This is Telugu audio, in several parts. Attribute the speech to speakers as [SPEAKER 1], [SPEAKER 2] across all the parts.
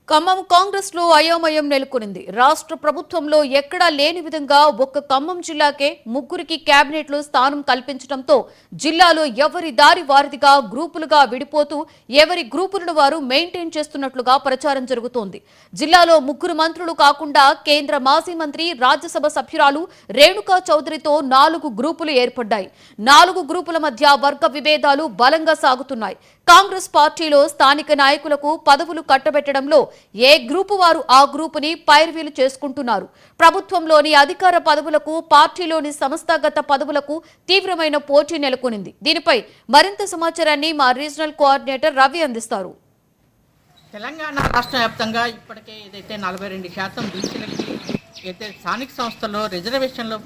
[SPEAKER 1] ఖమ్మం కాంగ్రెస్ లో అయోమయం నెలకొనింది. రాష్ట్ర ప్రభుత్వంలో ఎక్కడా లేని విధంగా ఒక్క ఖమ్మం జిల్లాకే ముగ్గురికి కేబినెట్ లో స్థానం కల్పించడంతో జిల్లాలో ఎవరి దారి వారిదిగా గ్రూపులుగా విడిపోతూ ఎవరి గ్రూపులను వారు మెయింటైన్ చేస్తున్నట్లుగా ప్రచారం జరుగుతోంది. జిల్లాలో ముగ్గురు మంత్రులు కాకుండా కేంద్ర మాజీ మంత్రి, రాజ్యసభ సభ్యురాలు రేణుకా చౌదరితో 4 గ్రూపులు ఏర్పడ్డాయి. 4 గ్రూపుల మధ్య వర్గ విభేదాలు బలంగా సాగుతున్నాయి. కాంగ్రెస్ పార్టీలో స్థానిక నాయకులకు పదవులు కట్టబెట్టడంలో ఏ గ్రూపు వారు ఆ గ్రూపుని పైర్వీలు చేసుకుంటున్నారు. ప్రభుత్వంలోని అధికార పదవులకు, పార్టీలోని సంస్థాగత పదవులకు తీవ్రమైన పోటీ నెలకొనింది. దీనిపై మరింత సమాచారాన్ని మా రీజనల్ కోఆర్డినేటర్ రవి అందిస్తారు.
[SPEAKER 2] తెలంగాణ రాష్ట్ర వ్యాప్తంగా ఇప్పటికే ఏదైతే 42% బీసీలకి అయితే స్థానిక సంస్థల్లో రిజర్వేషన్లు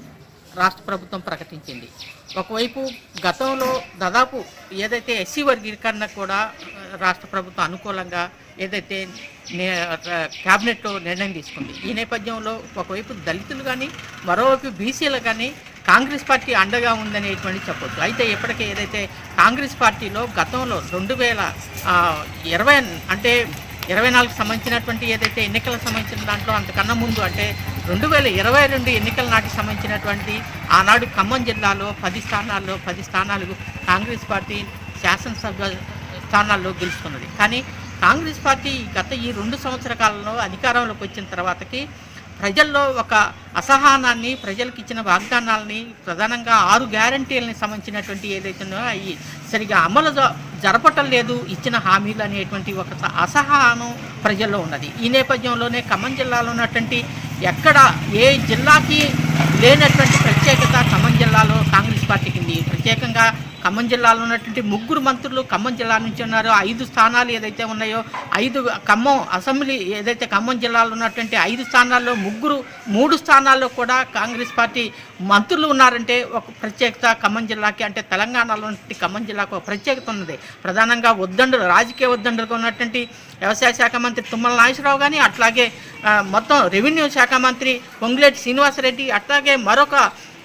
[SPEAKER 2] రాష్ట్ర ప్రభుత్వం ప్రకటించింది. ఒకవైపు గతంలో దాదాపు ఏదైతే ఎస్సీ వర్గీకరణ కూడా రాష్ట్ర ప్రభుత్వం అనుకూలంగా ఏదైతే క్యాబినెట్లో నిర్ణయం తీసుకుంది. ఈ నేపథ్యంలో ఒకవైపు దళితులు కానీ మరోవైపు బీసీలు కానీ కాంగ్రెస్ పార్టీ అండగా ఉందనేటువంటి చెప్పొచ్చు. అయితే ఇప్పటికే ఏదైతే కాంగ్రెస్ పార్టీలో గతంలో 2020 అంటే 24 సంబంధించినటువంటి ఏదైతే ఎన్నికలకు సంబంధించిన దాంట్లో అంతకన్నా ముందు అంటే 2022 ఎన్నికల నాటికి సంబంధించినటువంటి ఆనాడు ఖమ్మం జిల్లాలో 10 స్థానాలు కాంగ్రెస్ పార్టీ శాసనసభ స్థానాల్లో గెలుచుకున్నది. కానీ కాంగ్రెస్ పార్టీ గత ఈ 2 సంవత్సర కాలంలో అధికారంలోకి వచ్చిన తర్వాతకి ప్రజల్లో ఒక అసహనాన్ని, ప్రజలకు ఇచ్చిన వాగ్దానాలని, ప్రధానంగా 6 గ్యారంటీలని సంబంధించినటువంటి ఏదైతుందో అవి సరిగా అమలు జరపటం లేదు, ఇచ్చిన హామీలు అనేటువంటి ఒక అసహనం ప్రజల్లో ఉన్నది. ఈ నేపథ్యంలోనే ఖమ్మం జిల్లాలో ఉన్నటువంటి ఎక్కడ ఏ జిల్లాకి లేనటువంటి ప్రత్యేకత ఖమ్మం జిల్లాలో కాంగ్రెస్ పార్టీకి ఉంది. ప్రత్యేకంగా ఖమ్మం జిల్లాలో ఉన్నటువంటి 3 మంత్రులు ఖమ్మం జిల్లా నుంచి ఉన్నారు. 5 స్థానాలు ఏదైతే ఉన్నాయో 5 ఖమ్మం అసెంబ్లీ ఏదైతే ఖమ్మం జిల్లాలో ఉన్నటువంటి 5 స్థానాల్లో 3 స్థానాల్లో కూడా కాంగ్రెస్ పార్టీ మంత్రులు ఉన్నారంటే ఒక ప్రత్యేకత ఖమ్మం జిల్లాకి, అంటే తెలంగాణలో ఖమ్మం జిల్లాకు ఒక ప్రత్యేకత ఉన్నది. ప్రధానంగా రాజకీయ ఉద్దండులుగా ఉన్నటువంటి వ్యవసాయ శాఖ మంత్రి తుమ్మల నాగేశ్వరరావు కానీ, అట్లాగే మొత్తం రెవెన్యూ శాఖ మంత్రి పొంగులేటి శ్రీనివాసరెడ్డి, అట్లాగే మరొక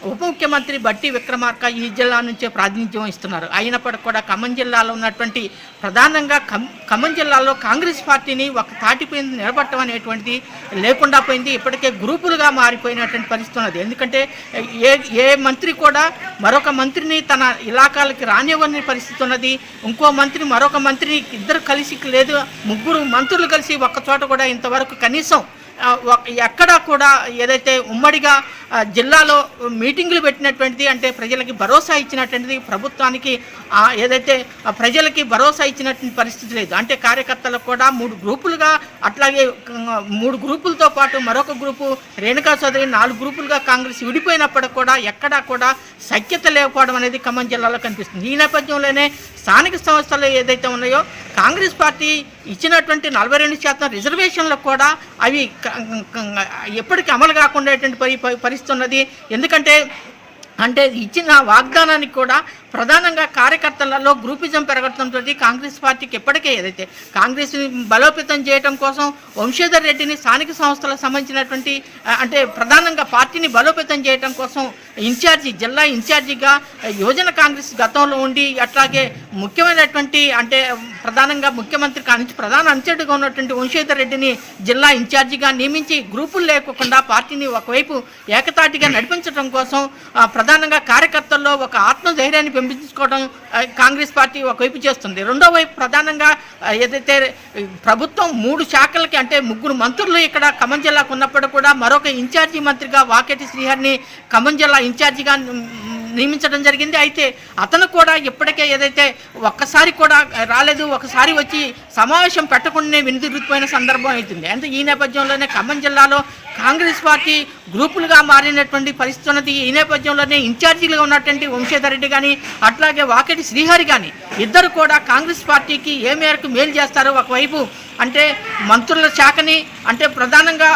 [SPEAKER 2] ఉప ముఖ్యమంత్రి బట్టి విక్రమార్క ఈ జిల్లా నుంచే ప్రాతినిధ్యం వహిస్తున్నారు. అయినప్పటికీ కూడా ఖమ్మం జిల్లాలో ఉన్నటువంటి ప్రధానంగా ఖమ్మం జిల్లాలో కాంగ్రెస్ పార్టీని ఒక తాటిపై నిలబట్టడం అనేటువంటిది లేకుండా పోయింది. ఇప్పటికే గ్రూపులుగా మారిపోయినటువంటి పరిస్థితి ఉన్నది. ఎందుకంటే ఏ మంత్రి కూడా మరొక మంత్రిని తన ఇలాకాలకి రానివ్వని పరిస్థితి ఉన్నది. ఇంకో మంత్రి మరొక మంత్రిని ఇద్దరు కలిసి లేదు, 3 మంత్రులు కలిసి ఒక్క చోట కూడా ఇంతవరకు కనీసం ఎక్కడా కూడా ఏదైతే ఉమ్మడిగా జిల్లాలో మీటింగులు పెట్టినటువంటిది, అంటే ప్రజలకి భరోసా ఇచ్చినటువంటిది, ప్రభుత్వానికి ఏదైతే ప్రజలకి భరోసా ఇచ్చినటువంటి పరిస్థితి లేదు. అంటే కార్యకర్తలకు కూడా 3 గ్రూపులుగా, అట్లాగే 3 గ్రూపులతో పాటు మరొక గ్రూపు రేణుకా చౌదరి 4 గ్రూపులుగా కాంగ్రెస్ విడిపోయినప్పటికి కూడా ఎక్కడా కూడా సఖ్యత లేకపోవడం అనేది ఖమ్మం జిల్లాలో కనిపిస్తుంది. ఈ నేపథ్యంలోనే స్థానిక సంస్థలు ఏదైతే ఉన్నాయో కాంగ్రెస్ పార్టీ ఇచ్చినటువంటి 42% రిజర్వేషన్లకు కూడా అవి ఎప్పటికీ అమలు కాకుండా పరిస్థితి ఉన్నది. ఎందుకంటే ఇచ్చిన వాగ్దానానికి కూడా ప్రధానంగా కార్యకర్తలలో గ్రూపిజం పెరగడంతో కాంగ్రెస్ పార్టీకి ఎప్పటికే ఏదైతే కాంగ్రెస్ని బలోపేతం చేయడం కోసం వంశీధర్ రెడ్డిని స్థానిక సంస్థలకు సంబంధించినటువంటి అంటే ప్రధానంగా పార్టీని బలోపేతం చేయడం కోసం జిల్లా ఇన్ఛార్జిగా యువజన కాంగ్రెస్ గతంలో ఉండి, అట్లాగే ముఖ్యమైనటువంటి అంటే ప్రధానంగా ముఖ్యమంత్రి నుంచి ప్రధాన అంచెడుగా ఉన్నటువంటి వంశీధర్ రెడ్డిని జిల్లా ఇన్ఛార్జిగా నియమించి గ్రూపులు లేకుండా పార్టీని ఒకవైపు ఏకతాటిగా నడిపించడం కోసం ప్రధానంగా కార్యకర్తల్లో ఒక ఆత్మధైర్యాన్ని పెంపించుకోవడం కాంగ్రెస్ పార్టీ ఒకవైపు చేస్తుంది. రెండో వైపు ప్రధానంగా ఏదైతే ప్రభుత్వం 3 శాఖలకి అంటే 3 మంత్రులు ఇక్కడ ఖమ్మం జిల్లాకు ఉన్నప్పుడు కూడా మరొక ఇన్ఛార్జి మంత్రిగా వాకేటి శ్రీహరిని ఖమ్మం జిల్లా ఇన్ఛార్జిగా నియమించడం జరిగింది. అయితే అతను కూడా ఇప్పటికే ఏదైతే ఒక్కసారి కూడా రాలేదు, ఒకసారి వచ్చి సమావేశం పెట్టకుండానే వెనుదిరిగిపోయిన సందర్భం అవుతుంది. అంటే ఈ నేపథ్యంలోనే ఖమ్మం జిల్లాలో కాంగ్రెస్ పార్టీ గ్రూపులుగా మారినటువంటి పరిస్థితి ఉన్నది. ఈ నేపథ్యంలోనే ఇన్ఛార్జీలుగా ఉన్నటువంటి వంశీధర్ రెడ్డి కానీ, అట్లాగే వాకేటి శ్రీహరి కానీ ఇద్దరు కూడా కాంగ్రెస్ పార్టీకి ఏ మేరకు మేలు చేస్తారో ఒకవైపు అంటే మంత్రుల శాఖని అంటే ప్రధానంగా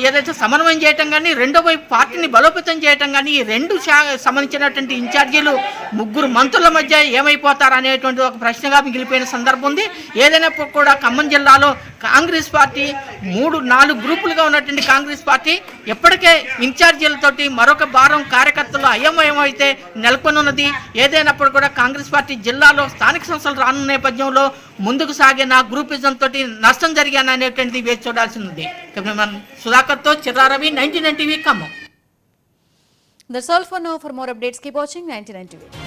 [SPEAKER 2] ఏదైతే సమన్వయం చేయటం కానీ, రెండో వైపు పార్టీని బలోపేతం చేయటం కానీ, ఈ 2 సంబంధించినటువంటి ఇన్ఛార్జీలు 3 మంత్రుల మధ్య ఏమైపోతారు అనేటువంటి ఒక ప్రశ్నగా మిగిలిపోయిన సందర్భం ఉంది. ఏదైనా కూడా ఖమ్మం జిల్లాలో కాంగ్రెస్ పార్టీ 3-4 గ్రూపులుగా ఉన్నటువంటి కాంగ్రెస్ పార్టీ ఇప్పటికే ఇన్ఛార్జీలతోటి మరొక భారం కార్యకర్తలు అయోమయం అయితే నెలకొని ఉన్నది. ఏదైనప్పుడు కూడా కాంగ్రెస్ పార్టీ జిల్లాలో స్థానిక సంస్థలు రానున్న నేపథ్యంలో ముందుకు సాగిన గ్రూపిజం తోటి నష్టం జరిగాననేటువంటిది వేచి చూడాల్సి ఉంది. సుధాకర్తో Chirraravi, 99 TV Khammam.
[SPEAKER 1] That's all for now. For more updates, keep watching 99 TV.